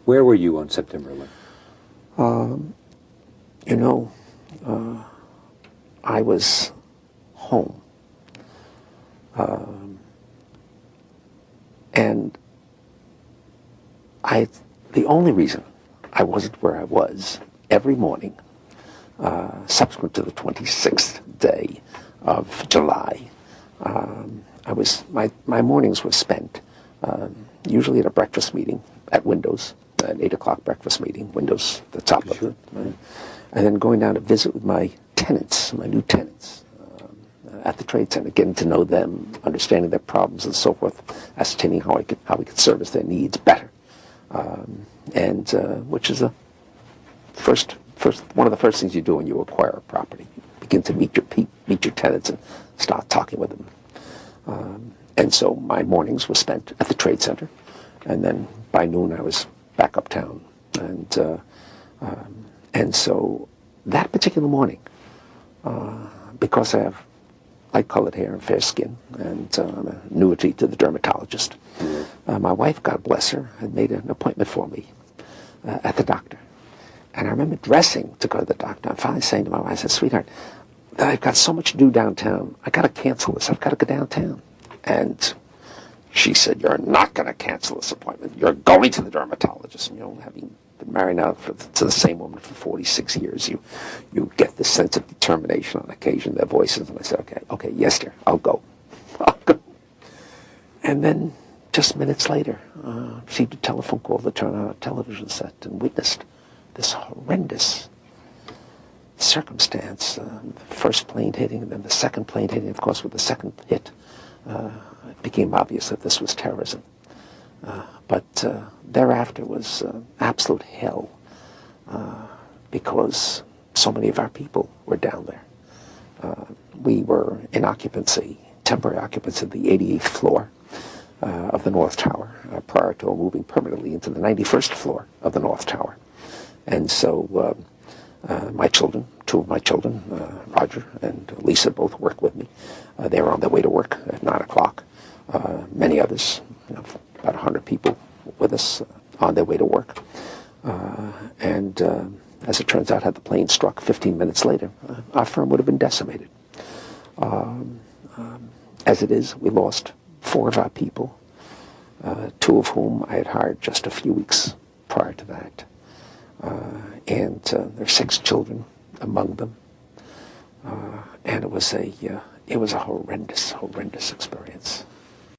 Where were you on September 11th? You know, I was home. And the only reason I wasn't where I was every morning, subsequent to the 26th day of July, my mornings were spent usually at a breakfast meeting at Windows, an 8 o'clock breakfast meeting, Windows, the top of it, and then going down to visit with my tenants, my new tenants, at the trade center, getting to know them, understanding their problems and so forth, ascertaining how we could service their needs better, which is one of the first things you do when you acquire a property. You begin to meet your tenants and start talking with them. And so my mornings were spent at the trade center, and then by noon I was back uptown. And so that particular morning, because I have light-colored hair and fair skin, and I'm an annuity to the dermatologist, my wife, God bless her, had made an appointment for me at the doctor. And I remember dressing to go to the doctor. And finally saying to my wife, I said, "Sweetheart, I've got so much to do downtown. I got to cancel this. I've got to go downtown." And she said, "You're not going to cancel this appointment. You're going to the dermatologist." And, having been married now to the same woman for 46 years, you get this sense of determination on occasion, their voices. And I said, okay, yes, dear, I'll go. And then just minutes later, received a telephone call to turn on a television set and witnessed this horrendous circumstance. The first plane hitting, and then the second plane hitting. Of course, with the second hit, it became obvious that this was terrorism. But thereafter was absolute hell because so many of our people were down there. We were in occupancy, temporary occupancy of the 88th floor of the North Tower prior to moving permanently into the 91st floor of the North Tower. And so my children, two of my children, Roger and Lisa, both work with me. They were on their way to work at 9 o'clock. Many others, about 100 people with us on their way to work. And as it turns out, had the plane struck 15 minutes later, our firm would have been decimated. As it is, we lost 4 of our people, 2 of whom I had hired just a few weeks prior to that. And there are 6 children among them. And it was a horrendous experience.